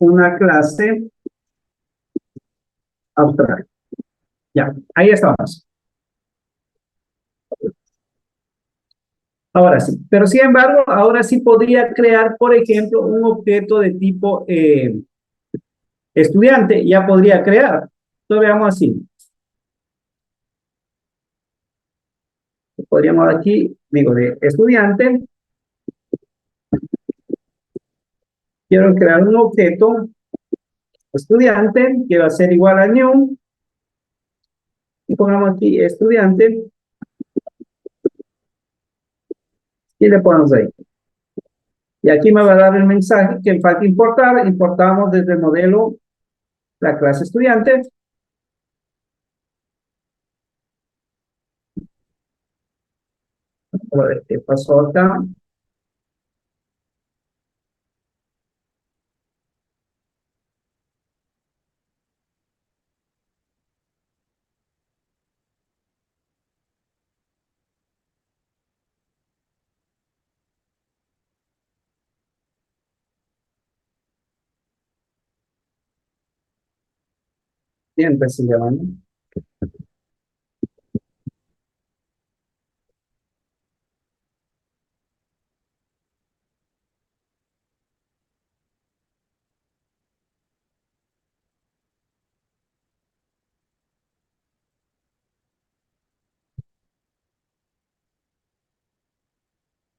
una clase abstracta. Ya, ahí estamos. Ahora sí, pero sin embargo, ahora sí podría crear, por ejemplo, un objeto de tipo estudiante, ya podría crear. Entonces veamos así. Podríamos aquí, digo, de estudiante, quiero crear un objeto estudiante que va a ser igual a new, y pongamos aquí estudiante, y le ponemos ahí. Y aquí me va a dar el mensaje que falta importar, importamos desde el modelo la clase estudiante. A ver qué pasó acá. Siempre se llaman, ¿no?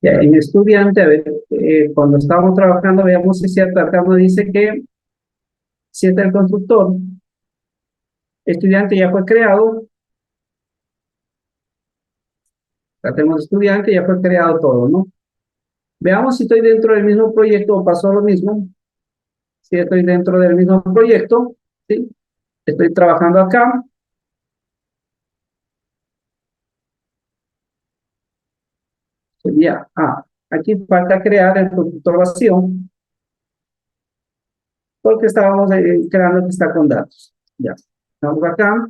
Ya, en estudiante, a ver, cuando estábamos trabajando, veamos si acá nos dice que si está el constructor, estudiante ya fue creado, acá tenemos estudiante, ya fue creado todo, ¿no? Veamos si estoy dentro del mismo proyecto o pasó lo mismo. Si estoy dentro del mismo proyecto, ¿sí? Estoy trabajando acá. Sería, aquí falta crear el constructor vacío, porque estábamos creando que está con datos. Ya, vamos acá.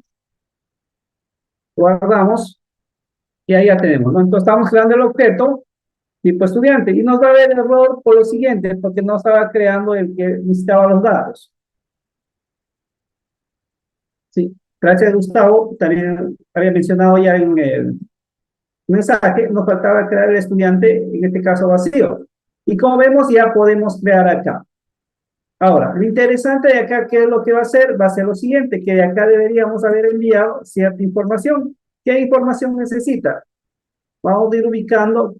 guardamos, y ahí ya tenemos, ¿no? Entonces estamos creando el objeto tipo estudiante, y nos va a dar error por lo siguiente, porque no estaba creando el que necesitaba los datos. Sí, gracias Gustavo, también había mencionado ya en el mensaje, nos faltaba crear el estudiante, en este caso vacío. Y como vemos, ya podemos crear acá. Ahora, lo interesante de acá, ¿qué es lo que va a hacer? Va a ser lo siguiente, que de acá deberíamos haber enviado cierta información. ¿Qué información necesita? Vamos a ir ubicando,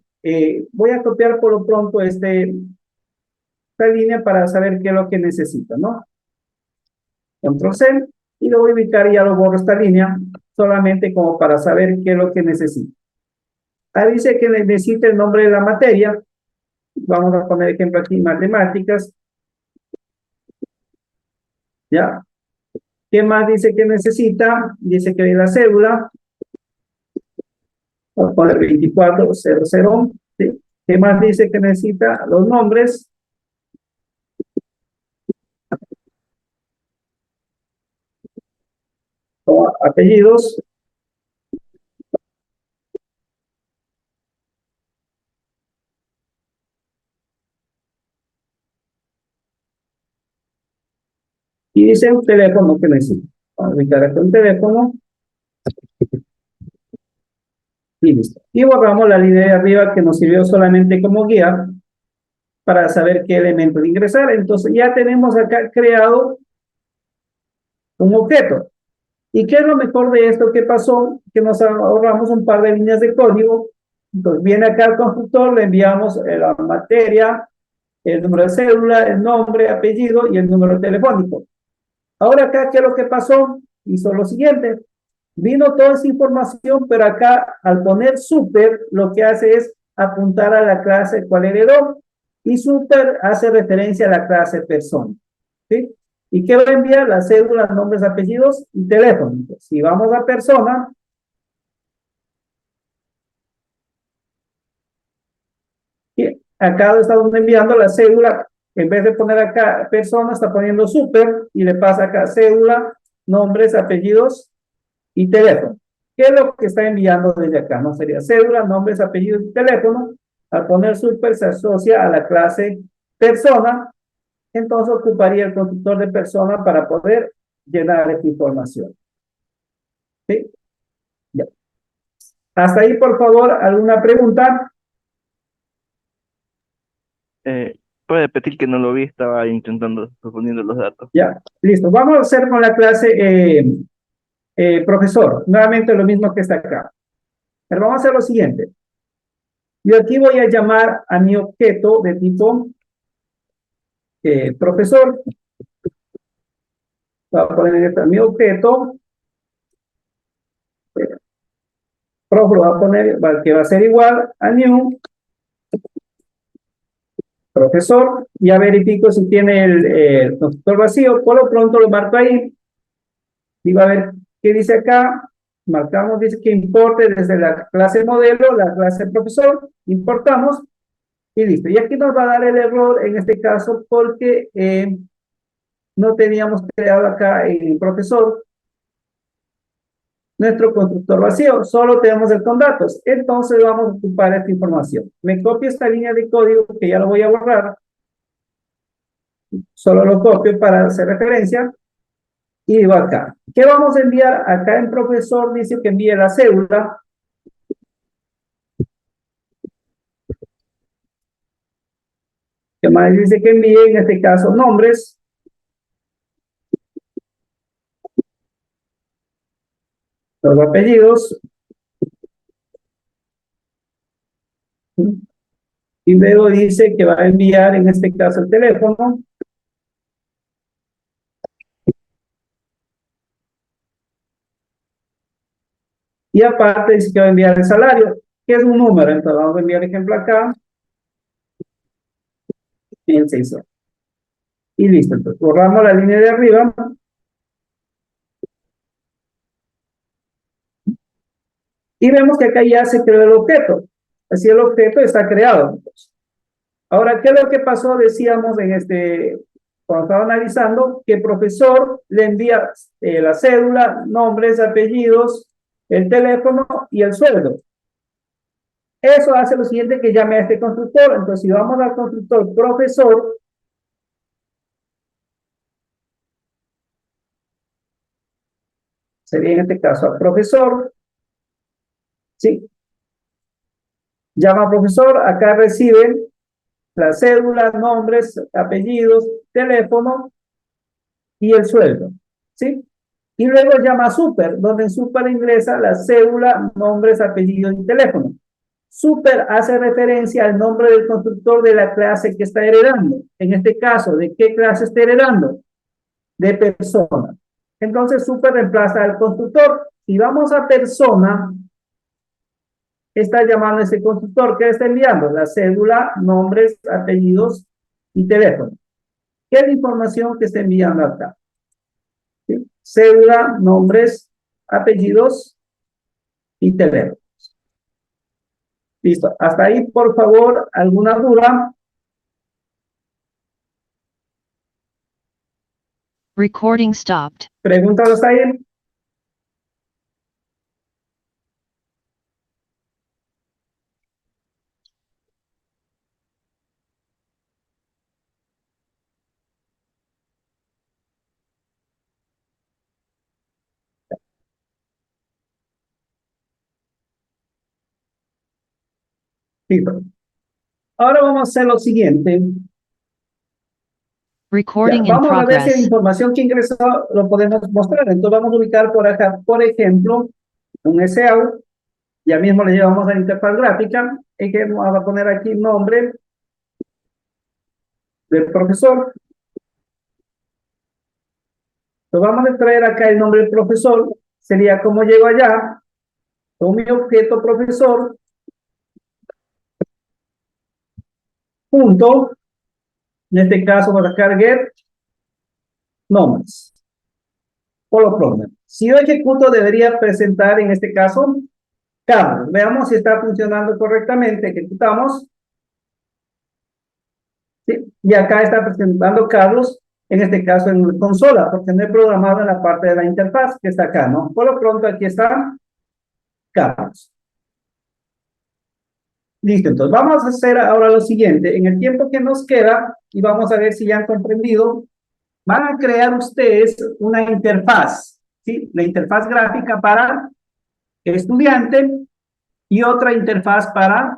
voy a copiar por lo pronto esta línea para saber qué es lo que necesita, ¿no? Control C, y lo voy a ubicar y ya lo borro esta línea, solamente como para saber qué es lo que necesita. Ahí dice que necesita el nombre de la materia. Vamos a poner ejemplo aquí, matemáticas. ¿Ya? ¿Qué más dice que necesita? Dice que la cédula. Vamos a poner 2400. ¿Sí? ¿Qué más dice que necesita? Los nombres. O apellidos. Y dice un teléfono que necesita. Vamos a ubicar aquí un teléfono. Y listo. Y borramos la línea de arriba que nos sirvió solamente como guía para saber qué elemento de ingresar. Entonces ya tenemos acá creado un objeto. ¿Y qué es lo mejor de esto que pasó? Que nos ahorramos un par de líneas de código. Entonces viene acá al constructor, le enviamos la materia, el número de cédula, el nombre, apellido y el número telefónico. Ahora acá, ¿qué es lo que pasó? Hizo lo siguiente. Vino toda esa información, pero acá al poner super, lo que hace es apuntar a la clase cual heredó. Y super hace referencia a la clase persona. ¿Sí? ¿Y qué va a enviar? La cédula, nombres, apellidos y teléfono. Entonces, si vamos a persona, y acá estamos enviando la cédula, en vez de poner acá persona, está poniendo super y le pasa acá cédula, nombres, apellidos y teléfono. ¿Qué es lo que está enviando desde acá? No sería cédula, nombres, apellidos y teléfono. Al poner super se asocia a la clase persona, entonces ocuparía el constructor de persona para poder llenar esta información. ¿Sí? Ya. Hasta ahí, por favor, ¿alguna pregunta? Puede repetir que no lo vi, estaba intentando, respondiendo los datos. Ya, listo. Vamos a hacer con la clase profesor. Nuevamente lo mismo que está acá. Pero vamos a hacer lo siguiente. Yo aquí voy a llamar a mi objeto de tipo profesor. Voy a poner mi objeto. Prof lo va a poner, que va a ser igual a new profesor. Ya verifico si tiene el constructor vacío. Por lo pronto lo marco ahí. Y va a ver qué dice acá. Marcamos, dice que importe desde la clase modelo, la clase profesor. Importamos. Y listo. Y aquí nos va a dar el error en este caso porque no teníamos creado acá el profesor nuestro constructor vacío, solo tenemos el con datos. Entonces vamos a ocupar esta información. Me copio esta línea de código que ya lo voy a borrar. Solo lo copio para hacer referencia. Y digo acá. ¿Qué vamos a enviar? Acá en profesor dice que envíe la cédula. ¿Qué más dice que envíe? En este caso, nombres. Los apellidos. Y luego dice que va a enviar, en este caso, el teléfono. Y aparte dice que va a enviar el salario, que es un número. Entonces vamos a enviar ejemplo acá. En 6 horas. Y listo. Entonces borramos la línea de arriba. Y vemos que acá ya se creó el objeto. Así el objeto está creado. Ahora, ¿qué es lo que pasó? Decíamos cuando estaba analizando, que el profesor le envía la cédula, nombres, apellidos, el teléfono y el sueldo. Eso hace lo siguiente, que llame a este constructor. Entonces, si vamos al constructor profesor, sería en este caso al profesor, ¿sí? Llama al profesor, acá reciben la cédula, nombres, apellidos, teléfono y el sueldo, ¿sí? Y luego llama a Super, donde en Super ingresa la cédula, nombres, apellidos y teléfono. Super hace referencia al nombre del constructor de la clase que está heredando. En este caso, ¿de qué clase está heredando? De persona. Entonces, Super reemplaza al constructor. Si vamos a persona, está llamando a ese constructor. ¿Qué está enviando? La cédula, nombres, apellidos y teléfono. ¿Qué es la información que está enviando acá? ¿Sí? Cédula, nombres, apellidos y teléfono. Listo. Hasta ahí, por favor, ¿alguna duda? Recording stopped. ¿Preguntas hasta ahí? Listo. Ahora vamos a hacer lo siguiente. Ya, Recording in vamos a ver si la progress. información que ingresó lo podemos mostrar. Entonces vamos a ubicar por acá, por ejemplo, un SEO. Ya mismo le llevamos a la interfaz gráfica. Y que vamos a poner aquí nombre del profesor. Entonces vamos a extraer acá el nombre del profesor. Sería como llego allá. Con mi objeto profesor. Punto. En este caso voy a sacar get nombres. Por lo pronto. Si yo ejecuto, debería presentar en este caso Carlos. Veamos si está funcionando correctamente. Ejecutamos. ¿Sí? Y acá está presentando Carlos, en este caso en consola, porque no he programado en la parte de la interfaz que está acá, ¿no? Por lo pronto aquí está Carlos. Listo, entonces vamos a hacer ahora lo siguiente. En el tiempo que nos queda, y vamos a ver si ya han comprendido, van a crear ustedes una interfaz, ¿sí? La interfaz gráfica para estudiante y otra interfaz para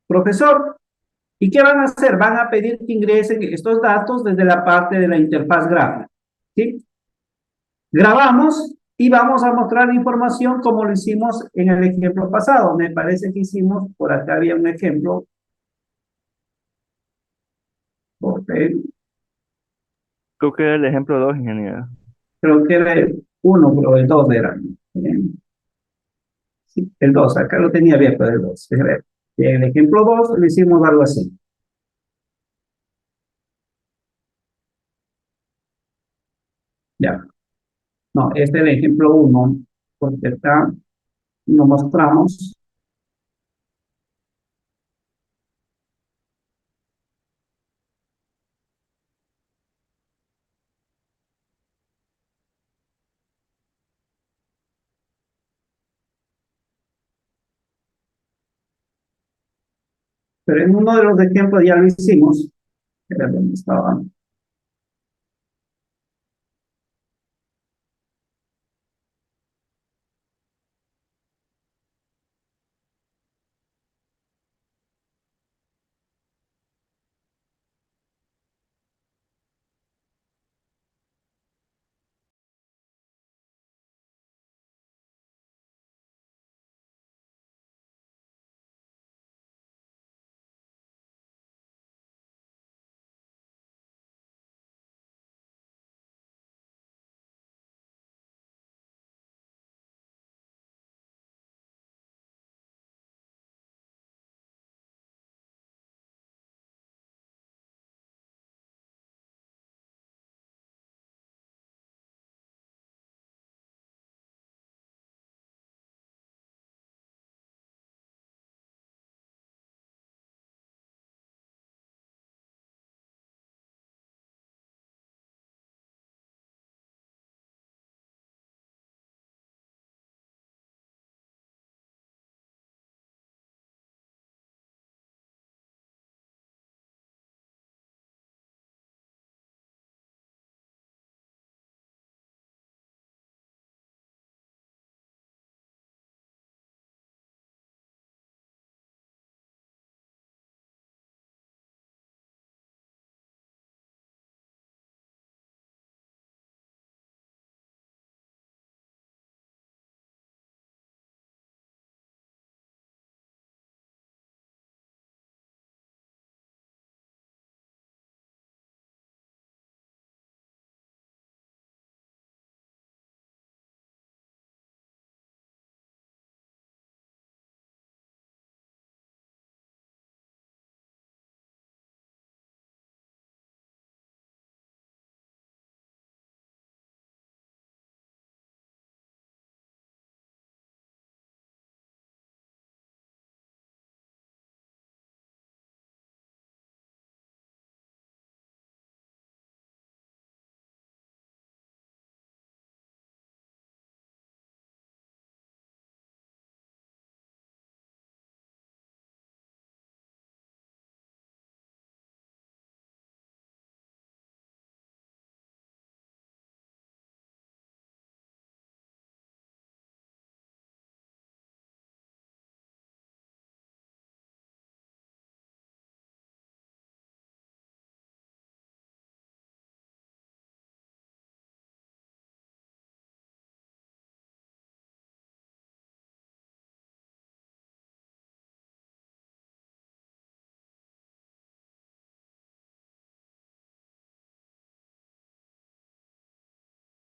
profesor. ¿Y qué van a hacer? Van a pedir que ingresen estos datos desde la parte de la interfaz gráfica, ¿sí? Grabamos y vamos a mostrar la información como lo hicimos en el ejemplo pasado. Me parece que hicimos, por acá había un ejemplo. Okay. Creo que era el ejemplo 2, ingeniero. Creo que era el 1, pero el 2 era. Sí, el 2, acá lo tenía abierto el 2. En el ejemplo 2 lo hicimos algo así. Ya. No, este es el ejemplo 1, porque acá lo mostramos. Pero en uno de los ejemplos ya lo hicimos. Era donde estaba.